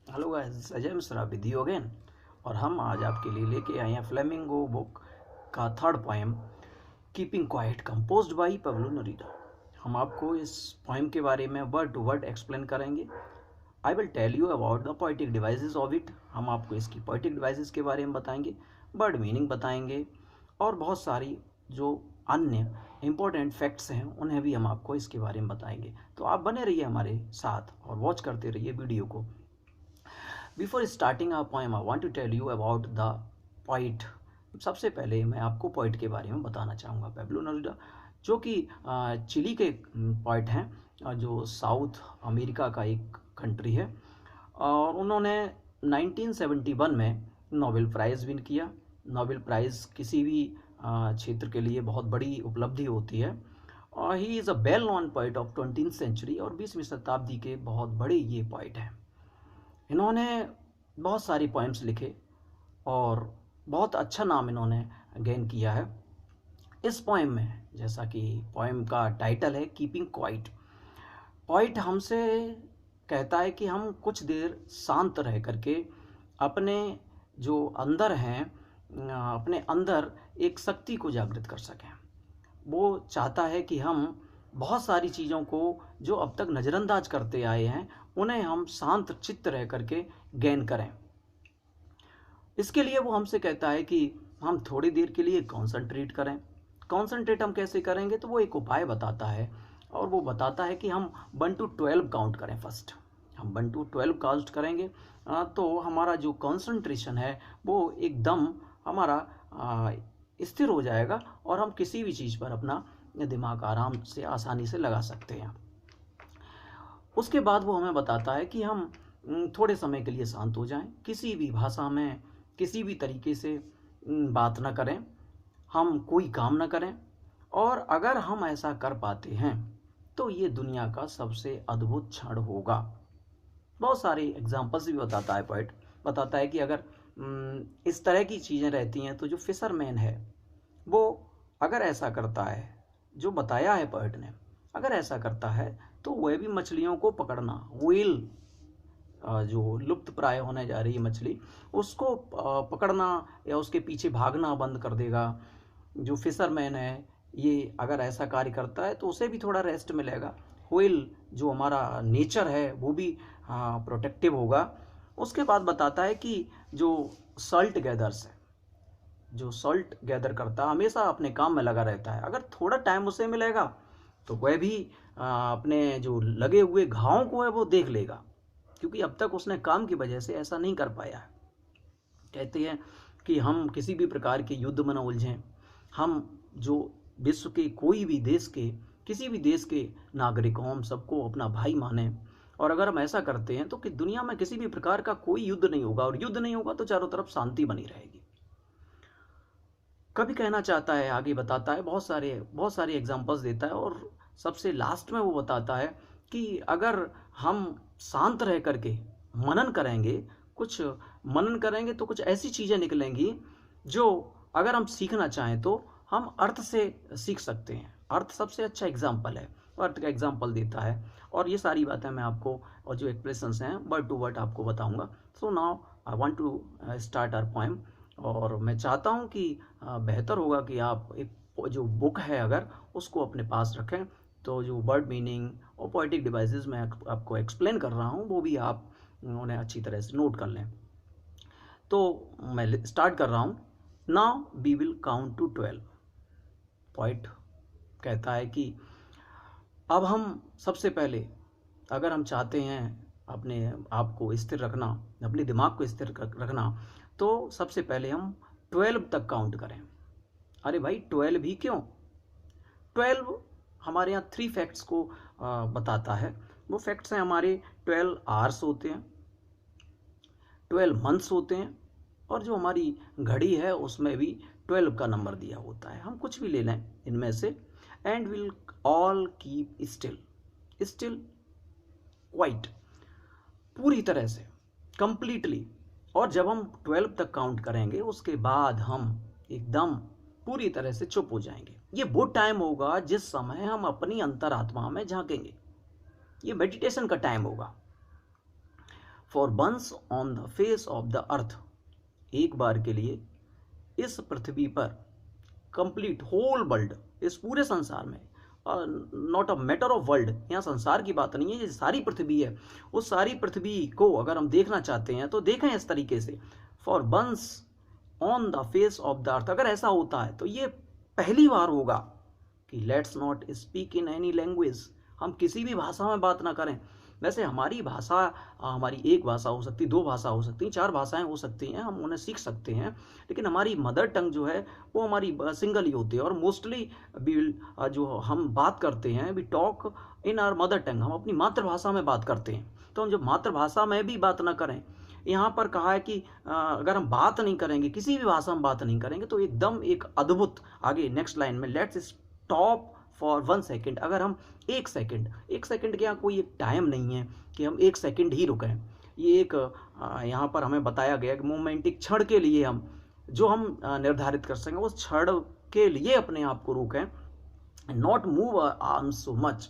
Hello guys, Ajay Mishra with you again. और हम आज आपके लिए लेके आए हैं फ्लेमिंगो बुक का third poem keeping quiet composed bye Pablo Neruda. हम आपको इस पोएम के बारे में वर्ड टू वर्ड एक्सप्लेन करेंगे। I will tell you about the poetic devices of it. हम आपको इसकी पोइटिक डिवाइसेस के बारे में बताएंगे, वर्ड मीनिंग बताएंगे और बहुत सारी जो अन्य इम्पोर्टेंट फैक्ट्स हैं उन्हें भी हम आपको इसके बारे में बताएंगे। तो आप बने रहिए हमारे साथ और वॉच करते रहिए वीडियो को। Before starting a poem I want to tell you about the poet. सबसे पहले मैं आपको पोइट के बारे में बताना चाहूँगा पेब्लो नेरुदा, जो कि चिली के पोइट हैं, जो साउथ अमेरिका का एक कंट्री है। और उन्होंने 1971 में नोबेल प्राइज़ विन किया। नोबेल प्राइज़ किसी भी क्षेत्र के लिए बहुत बड़ी उपलब्धि होती है। और he is a well known poet of 20th century, और 20वीं शताब्दी के बहुत बड़े ये पोइट हैं। इन्होंने बहुत सारी पोएम्स लिखे और बहुत अच्छा नाम इन्होंने गेन किया है। इस पोएम में, जैसा कि पोएम का टाइटल है कीपिंग क्वाइट, पोइट हमसे कहता है कि हम कुछ देर शांत रह करके अपने जो अंदर हैं, अपने अंदर एक शक्ति को जागृत कर सकें। वो चाहता है कि हम बहुत सारी चीज़ों को जो अब तक नज़रअंदाज करते आए हैं उन्हें हम शांत चित्त रह करके गेन करें। इसके लिए वो हमसे कहता है कि हम थोड़ी देर के लिए कॉन्सेंट्रेट करें। कॉन्सेंट्रेट हम कैसे करेंगे, तो वो एक उपाय बताता है और वो बताता है कि हम 1 to 12 काउंट करें। फर्स्ट हम 1 to 12 काउंट करेंगे तो हमारा जो कॉन्सेंट्रेशन है वो एकदम हमारा स्थिर हो जाएगा और हम किसी भी चीज़ पर अपना दिमाग आराम से आसानी से लगा सकते हैं। उसके बाद वो हमें बताता है कि हम थोड़े समय के लिए शांत हो जाएं, किसी भी भाषा में किसी भी तरीके से बात ना करें, हम कोई काम ना करें। और अगर हम ऐसा कर पाते हैं तो ये दुनिया का सबसे अद्भुत क्षण होगा। बहुत सारे एग्जाम्पल्स भी बताता है पोइट। बताता है कि अगर इस तरह की चीज़ें रहती हैं तो जो फिशरमैन है वो अगर ऐसा करता है, जो बताया है पोइट ने, अगर ऐसा करता है तो वह भी मछलियों को पकड़ना, व्हेल जो लुप्त प्राय होने जा रही है मछली, उसको पकड़ना या उसके पीछे भागना बंद कर देगा। जो फिशरमैन है ये अगर ऐसा कार्य करता है तो उसे भी थोड़ा रेस्ट मिलेगा। व्हेल जो हमारा नेचर है वो भी प्रोटेक्टिव होगा। उसके बाद बताता है कि जो सॉल्ट गैदर्स है, जो सॉल्ट गैदर करता है हमेशा अपने काम में लगा रहता है, अगर थोड़ा टाइम उसे मिलेगा तो वह भी अपने जो लगे हुए घावों को है वो देख लेगा, क्योंकि अब तक उसने काम की वजह से ऐसा नहीं कर पाया है। कहते हैं कि हम किसी भी प्रकार के युद्ध में न उलझें, हम जो विश्व के कोई भी देश के, किसी भी देश के नागरिक हों, हम सबको अपना भाई माने। और अगर हम ऐसा करते हैं तो कि दुनिया में किसी भी प्रकार का कोई युद्ध नहीं होगा, और युद्ध नहीं होगा तो चारों तरफ शांति बनी रहेगी। कभी कहना चाहता है, आगे बताता है, बहुत सारे एग्जांपल्स देता है और सबसे लास्ट में वो बताता है कि अगर हम शांत रह करके मनन करेंगे, कुछ मनन करेंगे तो कुछ ऐसी चीज़ें निकलेंगी जो अगर हम सीखना चाहें तो हम अर्थ से सीख सकते हैं। अर्थ सबसे अच्छा एग्जाम्पल है, अर्थ का एग्जाम्पल देता है। और ये सारी बातें मैं आपको, और जो एक्सप्रेशंस हैं वर्ड टू वर्ड आपको बताऊंगा। So now I want to start our poem. और मैं चाहता हूँ कि बेहतर होगा कि आप एक जो बुक है अगर उसको अपने पास रखें, तो जो वर्ड मीनिंग और पोएटिक डिवाइसेस मैं आपको एक्सप्लेन कर रहा हूँ वो भी आप उन्हें अच्छी तरह से नोट कर लें। तो मैं स्टार्ट कर रहा हूँ। Now we will count to 12। Poet कहता है कि अब हम सबसे पहले, अगर हम चाहते हैं अपने आप को स्थिर रखना, अपने दिमाग को स्थिर रखना, तो सबसे पहले हम 12 तक काउंट करें। अरे भाई 12 ही क्यों? 12 हमारे यहाँ 3 फैक्ट्स को बताता है। वो फैक्ट्स हैं हमारे 12 आवर्स होते हैं, 12 मंथ्स होते हैं, और जो हमारी घड़ी है उसमें भी 12 का नंबर दिया होता है। हम कुछ भी ले लें इनमें से। And will all keep still, still quite, पूरी तरह से, कंप्लीटली। और जब हम 12 तक काउंट करेंगे उसके बाद हम एकदम पूरी तरह से चुप हो जाएंगे। ये वो टाइम होगा जिस समय हम अपनी अंतरात्मा में झांकेंगे। ये मेडिटेशन का टाइम होगा। For once on the face of the earth, एक बार के लिए इस पृथ्वी पर, कंप्लीट होल वर्ल्ड, इस पूरे संसार में, not a matter of world, यहाँ संसार की बात नहीं है, ये सारी पृथ्वी है, उस सारी पृथ्वी को अगर हम देखना चाहते हैं तो देखें इस तरीके से, for once on the face of the earth, अगर ऐसा होता है तो ये पहली बार होगा कि let's not speak in any language, हम किसी भी भाषा में बात ना करें। वैसे हमारी भाषा, हमारी एक भाषा हो सकती, दो भाषा हो सकती, चार भाषाएं हो सकती हैं, हम उन्हें सीख सकते हैं, लेकिन हमारी मदर टंग जो है वो हमारी सिंगल ही होती है। और मोस्टली जो हम बात करते हैं, we talk in our mother tongue, हम अपनी मातृभाषा में बात करते हैं। तो हम जब मातृभाषा में भी बात ना करें, यहाँ पर कहा है कि अगर हम बात नहीं करेंगे, किसी भी भाषा में बात नहीं करेंगे, तो एकदम एक अद्भुत, आगे नेक्स्ट लाइन में, लेट्स स्टॉप फॉर 1 सेकेंड, अगर हम एक सेकेंड क्या कोई एक टाइम नहीं है कि हम 1 सेकेंड ही रुकें, ये एक यहाँ पर हमें बताया गया कि मोमेंटिक क्षण के लिए हम जो हम निर्धारित कर सकें, उस क्षण के लिए अपने आप को रोकें, not move arms so much.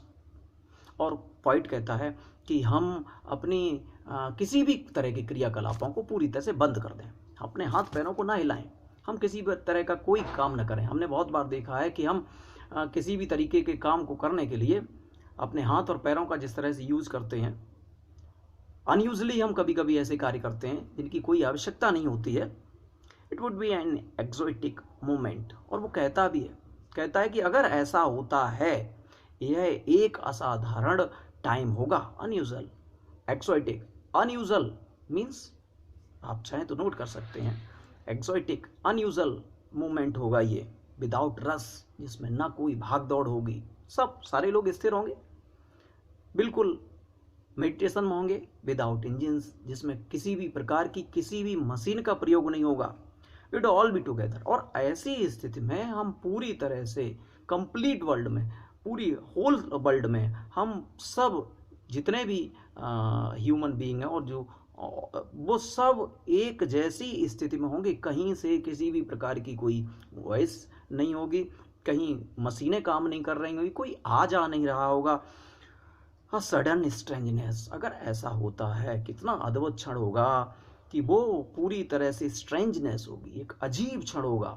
और पॉइंट कहता है कि हम अपनी किसी भी तरह के क्रियाकलापों को पूरी तरह से बंद कर दें, अपने हाथ पैरों को ना हिलाएं, हम किसी भी तरह का कोई काम न करें। हमने बहुत बार देखा है कि हम किसी भी तरीके के काम को करने के लिए अपने हाथ और पैरों का जिस तरह से यूज़ करते हैं, अनयूजली हम कभी कभी ऐसे कार्य करते हैं जिनकी कोई आवश्यकता नहीं होती है। It would be an exotic moment, और वो कहता भी है, कहता है कि अगर ऐसा होता है, यह एक असाधारण टाइम होगा, अनयूजल, एक्सोटिक, अनयूजल मीन्स आप चाहें तो नोट कर सकते हैं, एक्सोटिक अनयूजल मोमेंट होगा ये, विदाउट रस, जिसमें ना कोई भाग दौड़ होगी, सब सारे लोग स्थिर होंगे, बिल्कुल मेडिटेशन में होंगे, विदाउट इंजिन्स, जिसमें किसी भी प्रकार की किसी भी मशीन का प्रयोग नहीं होगा, इट ऑल बी टुगेदर। और ऐसी स्थिति में हम पूरी तरह से कंप्लीट वर्ल्ड में, पूरी होल वर्ल्ड में हम सब जितने भी ह्यूमन बीइंग हैं और जो वो सब एक जैसी स्थिति में होंगे, कहीं से किसी भी प्रकार की कोई वॉइस नहीं होगी, कहीं मशीनें काम नहीं कर रही होंगी, कोई आ जा नहीं रहा होगा। हाँ, सडन स्ट्रेंजनेस, अगर ऐसा होता है, कितना अद्भुत क्षण होगा कि वो पूरी तरह से स्ट्रेंजनेस होगी, एक अजीब क्षण होगा।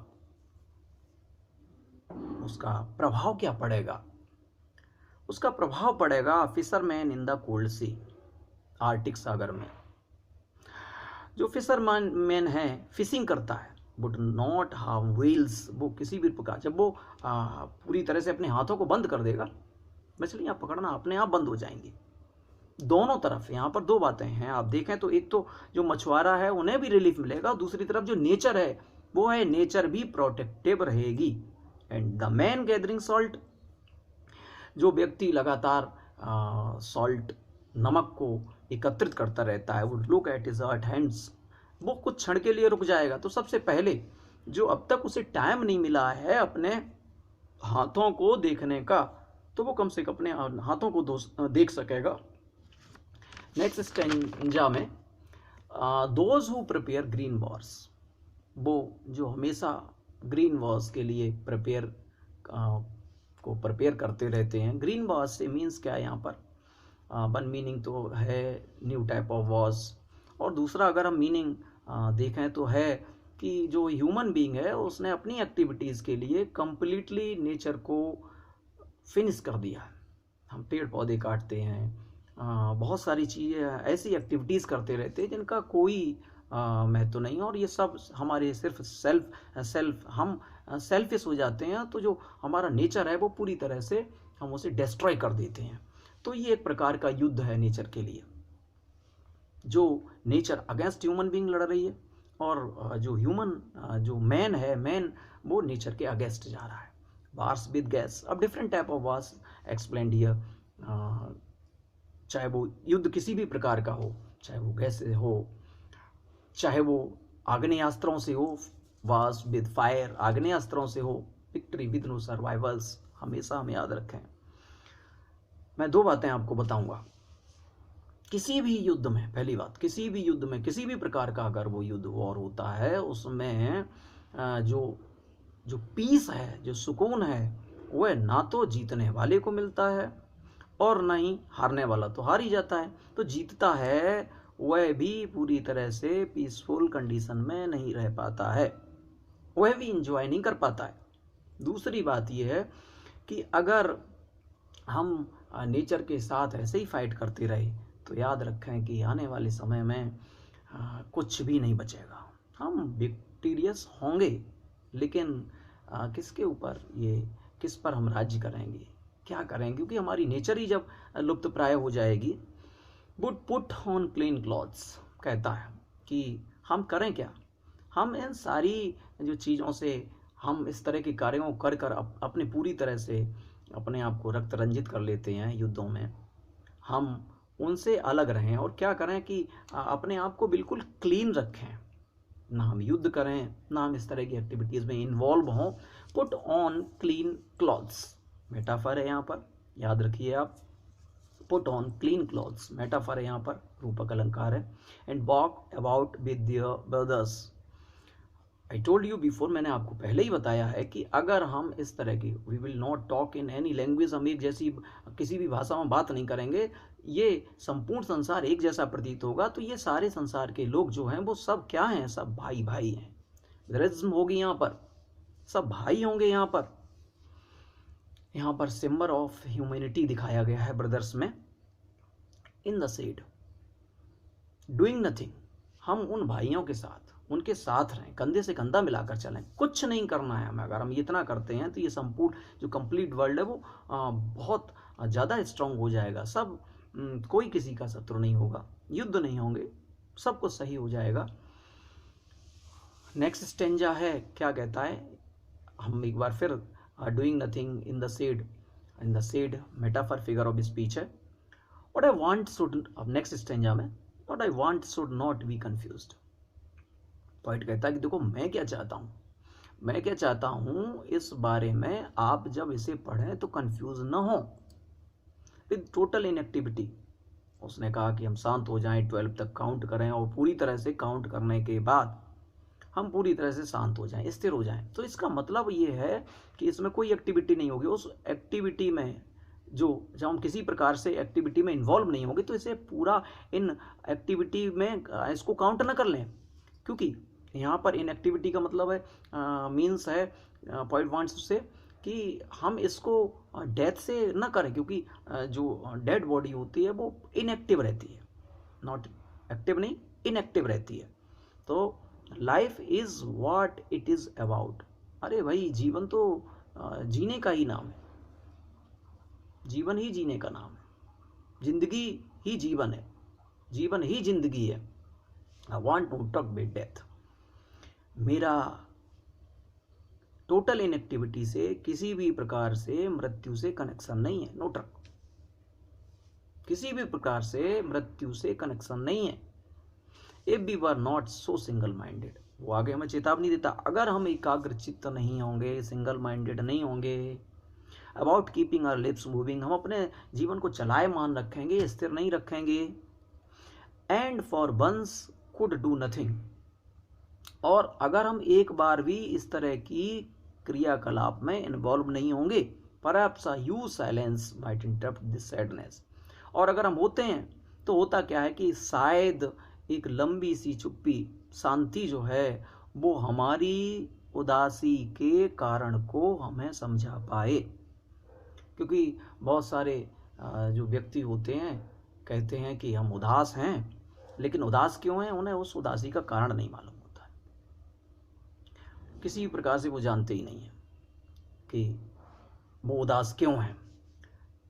उसका प्रभाव क्या पड़ेगा? उसका प्रभाव पड़ेगा fisherman in the cold sea, Arctic सागर में। जो फिशरमैन है, फिशिंग करता है, वुड नॉट हार्म व्हेल्स, वो किसी भी प्रकार, जब वो पूरी तरह से अपने हाथों को बंद कर देगा, मछलियाँ पकड़ना अपने आप बंद हो जाएंगी। दोनों तरफ यहाँ पर दो बातें हैं, आप देखें तो एक तो जो मछुआरा है उन्हें भी रिलीफ मिलेगा, दूसरी तरफ जो नेचर है वो है, नेचर भी प्रोटेक्टिव रहेगी। And the man gathering salt, जो व्यक्ति लगातार सॉल्ट, नमक को एकत्रित करता रहता है, वो look at his hurt hands, वो कुछ क्षण के लिए रुक जाएगा। तो सबसे पहले जो अब तक उसे टाइम नहीं मिला है अपने हाथों को देखने का, तो वो कम से कम अपने हाथों को देख सकेगा। नेक्स्ट स्टेंजा में, those who prepare green Wars, वो जो हमेशा ग्रीन वॉर्स के लिए प्रिपेयर करते रहते हैं। ग्रीन वॉर्स से मीन्स क्या है यहाँ पर? वन मीनिंग तो है न्यू टाइप ऑफ वॉर्स, और दूसरा अगर हम मीनिंग देखें तो है कि जो ह्यूमन बीइंग है उसने अपनी एक्टिविटीज़ के लिए कंप्लीटली नेचर को फिनिश कर दिया। हम पेड़ पौधे काटते हैं, बहुत सारी चीज़ें ऐसी एक्टिविटीज़ करते रहते हैं जिनका कोई महत्व नहीं, और ये सब हमारे सिर्फ हम सेल्फिश हो जाते हैं, तो जो हमारा नेचर है वो पूरी तरह से हम उसे डिस्ट्रॉय कर देते हैं। तो ये एक प्रकार का युद्ध है नेचर के लिए, जो नेचर अगेंस्ट ह्यूमन बीइंग लड़ रही है, और जो मैन है, मैन वो नेचर के अगेंस्ट जा रहा है। वार्स विद गैस, अब different type of wars explained here, चाहे वो युद्ध किसी भी प्रकार का हो, चाहे वो गैस से हो, चाहे वो आग्नेयास्त्रों से हो, वार्स विद फायर, आग्नेयास्त्रों से हो, विक्ट्री विद नो सर्वाइवल्स, हमेशा हमें याद रखें। मैं दो बातें आपको बताऊंगा। किसी भी युद्ध में, पहली बात, किसी भी युद्ध में, किसी भी प्रकार का अगर वो युद्ध वॉर होता है, उसमें जो पीस है, जो सुकून है, वह ना तो जीतने वाले को मिलता है और ना ही हारने वाला तो हार ही जाता है। तो जीतता है वह भी पूरी तरह से पीसफुल कंडीशन में नहीं रह पाता है, वह भी इंजॉय नहीं कर पाता है। दूसरी बात यह है कि अगर हम नेचर के साथ ऐसे ही फाइट करते रहे तो याद रखें कि आने वाले समय में कुछ भी नहीं बचेगा। हम विक्टोरियस होंगे, लेकिन किसके ऊपर, ये किस पर हम राज्य करेंगे, क्या करेंगे, क्योंकि हमारी नेचर ही जब लुप्त प्राय हो जाएगी। बुट पुट ऑन क्लीन क्लॉथ्स कहता है कि हम करें क्या, हम इन सारी जो चीज़ों से, हम इस तरह के कार्यों को कर कर अपने पूरी तरह से अपने आप को रक्त रंजित कर लेते हैं युद्धों में। हम उनसे अलग रहें और क्या करें कि अपने आप को बिल्कुल क्लीन रखें, ना हम युद्ध करें, ना हम इस तरह की एक्टिविटीज़ में इन्वॉल्व हों। Put on clean clothes metaphor है यहाँ पर, याद रखिए आप। Put on clean clothes metaphor है यहाँ पर, रूपक अलंकार है। And walk about with your brothers. I told you before, मैंने आपको पहले ही बताया है कि अगर हम इस तरह की, we will not talk in any language, हम एक जैसी किसी भी भाषा में बात नहीं करेंगे, ये संपूर्ण संसार एक जैसा प्रतीत होगा। तो ये सारे संसार के लोग जो हैं वो सब क्या हैं, सब भाई भाई हैं। ब्रदरिज्म होगी यहाँ पर, सब भाई होंगे यहाँ पर। यहाँ पर सिंबल ऑफ ह्यूमैनिटी दिखाया गया है ब्रदर्स में। In the shade doing nothing, हम उन भाइयों के साथ, उनके साथ रहें, कंधे से कंधा मिलाकर चलें, कुछ नहीं करना है हमें। अगर हम इतना करते हैं तो ये संपूर्ण जो कंप्लीट वर्ल्ड है वो बहुत ज़्यादा स्ट्रांग हो जाएगा। सब कोई किसी का शत्रु नहीं होगा, युद्ध नहीं होंगे, सब कुछ सही हो जाएगा। नेक्स्ट स्टेंजा है, क्या कहता है, हम एक बार फिर doing nothing in the shed, in the shed metaphor figure of speech है। व्हाट आई वांट शुड, अब नेक्स्ट स्टेंजा में, what I want should not be confused. Point कहता है कि देखो मैं क्या चाहता हूँ, मैं क्या चाहता हूँ इस बारे में आप जब इसे पढ़ें तो कंफ्यूज न हो। विद टोटल इनएक्टिविटी, उसने कहा कि हम शांत हो जाएं, 12 तक काउंट करें और पूरी तरह से काउंट करने के बाद हम पूरी तरह से शांत हो जाएं, स्थिर हो जाएं। तो इसका मतलब ये है कि इसमें कोई एक्टिविटी नहीं होगी। उस एक्टिविटी में जब हम किसी प्रकार से एक्टिविटी में इन्वॉल्व नहीं होंगे तो इसे पूरा इन एक्टिविटी में इसको काउंट ना कर लें, क्योंकि यहाँ पर इनएक्टिविटी का मतलब है मीन्स है पॉइंट वांट्स से कि हम इसको डेथ से ना करें, क्योंकि जो डेड बॉडी होती है वो इनएक्टिव रहती है, नॉट एक्टिव नहीं, इनएक्टिव रहती है। तो life is what it is about. अरे भाई जीवन तो जीने का ही नाम है, जीवन ही जीने का नाम है, जिंदगी ही जीवन है, जीवन ही जिंदगी है। I want to talk with death. मेरा टोटल इनएक्टिविटी से किसी भी प्रकार से मृत्यु से कनेक्शन नहीं है, नो ट्रक, किसी भी प्रकार से मृत्यु से कनेक्शन नहीं है। If we were not so single minded, वो आगे हमें चेतावनी देता, अगर हम एकाग्र चित्त नहीं होंगे, सिंगल माइंडेड नहीं होंगे, about keeping our lips moving, हम अपने जीवन को चलायमान रखेंगे, स्थिर नहीं रखेंगे, and for once could do nothing, और अगर हम एक बार भी इस तरह की क्रियाकलाप में इन्वॉल्व नहीं होंगे, perhaps a huge silence might interrupt this sadness, और अगर हम होते हैं तो होता क्या है कि शायद एक लंबी सी चुप्पी, शांति जो है वो हमारी उदासी के कारण को हमें समझा पाए। क्योंकि बहुत सारे जो व्यक्ति होते हैं कहते हैं कि हम उदास हैं, लेकिन उदास क्यों हैं उन्हें उस उदासी का कारण नहीं मालूम होता है, किसी प्रकार से वो जानते ही नहीं है कि वो उदास क्यों हैं।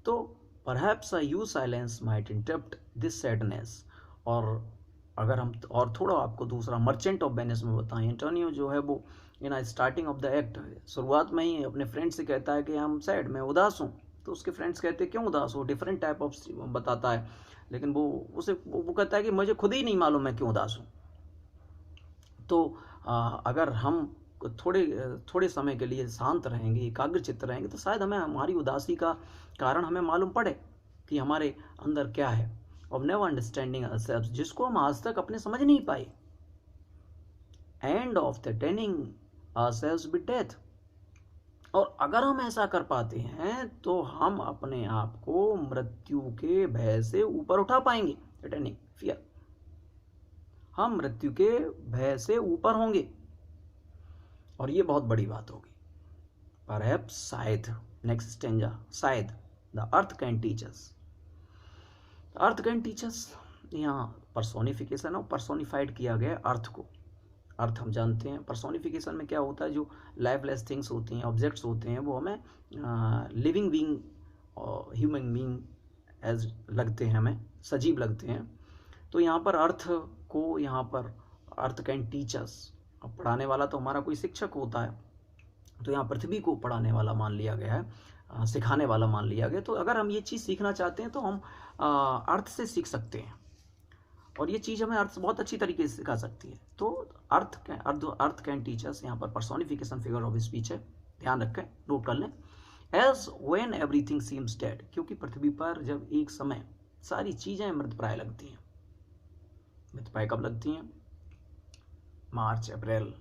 तो perhaps a huge silence might interrupt this sadness. और अगर हम और थोड़ा आपको दूसरा मर्चेंट ऑफ वेनिस में बताएं, एंटोनियो जो है वो in starting of the act शुरुआत में ही अपने फ्रेंड से कहता है कि हम सैड, मैं उदास हूँ। तो उसके फ्रेंड्स कहते हैं क्यों उदास हो, डिफरेंट टाइप ऑफ बताता है, लेकिन वो कहता है कि मुझे खुद ही नहीं मालूम मैं क्यों उदास हूँ। तो अगर हम थोड़े समय के लिए शांत रहेंगे, एकाग्रचित्त रहेंगे, तो शायद हमें हमारी उदासी का कारण हमें मालूम पड़े कि हमारे अंदर क्या है। ऑफ नेवर अंडरस्टैंडिंग आवरसेल्व्स, जिसको हम आज तक अपने समझ नहीं पाए, end of threatening ourselves with death, और अगर हम ऐसा कर पाते हैं तो हम अपने आप को मृत्यु के भय से ऊपर उठा पाएंगे, थ्रेटनिंग फियर। हम मृत्यु के भय से ऊपर होंगे। और ये बहुत बड़ी बात होगी। परहैप्स, शायद, नेक्स्ट स्टेंजा, शायद, the earth can teach us. Earth can teach us, यहाँ पर्सोनिफिकेशन और पर्सोनिफाइड किया गया अर्थ को। अर्थ हम जानते हैं, पर्सोनिफिकेशन में क्या होता है, जो लाइफलेस थिंग्स होती हैं, ऑब्जेक्ट्स होते हैं, वो हमें लिविंग बीइंग और ह्यूमन बीइंग एज लगते हैं, हमें सजीव लगते हैं। तो यहाँ पर अर्थ को, यहाँ पर अर्थ कैन टीच अस, अब पढ़ाने वाला तो हमारा कोई शिक्षक होता है, तो यहाँ पृथ्वी को पढ़ाने वाला मान लिया गया है, सिखाने वाला मान लिया गया। तो अगर हम ये चीज़ सीखना चाहते हैं तो हम अर्थ से सीख सकते हैं, और ये चीज़ हमें अर्थ बहुत अच्छी तरीके से सिखा सकती है। तो अर्थ कैन टीच अस, यहाँ पर पर्सोनिफिकेशन फिगर ऑफ स्पीच है, ध्यान रखें, नोट कर लें। As when everything seems dead, क्योंकि पृथ्वी पर जब एक समय सारी चीज़ें मृतप्राय लगती हैं। मृतप्राय कब लगती हैं? मार्च, अप्रैल,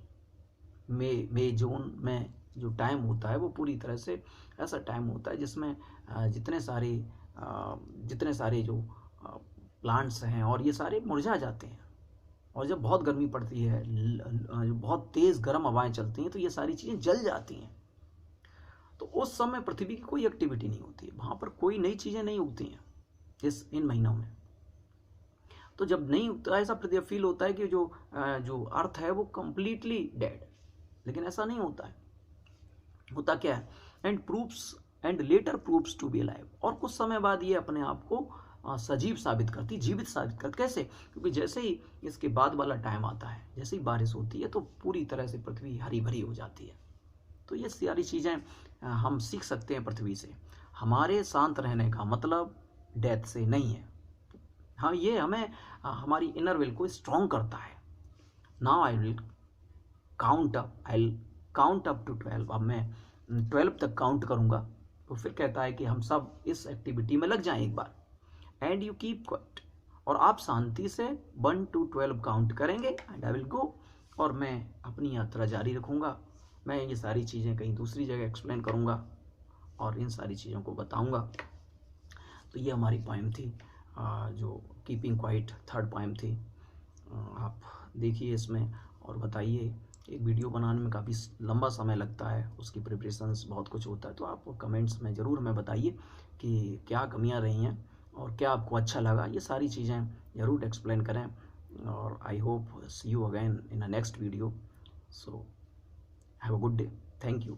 मई, जून में जो टाइम होता है वो पूरी तरह से ऐसा टाइम होता है जिसमें जितने सारे जो प्लांट्स हैं और ये सारे मुरझा जाते हैं। और जब बहुत गर्मी पड़ती है, बहुत तेज़ गर्म हवाएं चलती हैं, तो ये सारी चीज़ें जल जाती हैं। तो उस समय पृथ्वी की कोई एक्टिविटी नहीं होती है, वहाँ पर कोई नई चीज़ें नहीं उगती हैं इन महीनों में। तो जब नहीं उगता, ऐसा फील होता है कि जो अर्थ है वो कंप्लीटली डेड, लेकिन ऐसा नहीं होता है। होता क्या है? And later proves to be alive, और कुछ समय बाद ये अपने आप को सजीव साबित करती, जीवित साबित करती। कैसे? क्योंकि जैसे ही इसके बाद वाला टाइम आता है, जैसे ही बारिश होती है, तो पूरी तरह से पृथ्वी हरी भरी हो जाती है। तो ये सारी चीज़ें हम सीख सकते हैं पृथ्वी से। हमारे शांत रहने का मतलब डेथ से नहीं है। हाँ, ये हमें हमारी इनर विल को स्ट्रॉन्ग करता है। Now I will count up to 12। अब मैं 12 तक काउंट करूँगा। तो फिर कहता है कि हम सब इस एक्टिविटी में लग जाएं एक बार। एंड यू कीप क्वाइट, और आप शांति से 1 to 12 काउंट करेंगे, एंड आई विल गो, और मैं अपनी यात्रा जारी रखूँगा। मैं ये सारी चीज़ें कहीं दूसरी जगह एक्सप्लेन करूँगा और इन सारी चीज़ों को बताऊँगा। तो ये हमारी पोएम थी, जो कीपिंग क्वाइट, थर्ड पोएम थी। आप देखिए इसमें और बताइए। एक वीडियो बनाने में काफ़ी लंबा समय लगता है, उसकी प्रिपरेशंस बहुत कुछ होता है। तो आप कमेंट्स में ज़रूर हमें बताइए कि क्या कमियां रही हैं और क्या आपको अच्छा लगा। ये सारी चीज़ें ज़रूर एक्सप्लेन करें, और I hope see you again in a next video. So have a good day, thank you.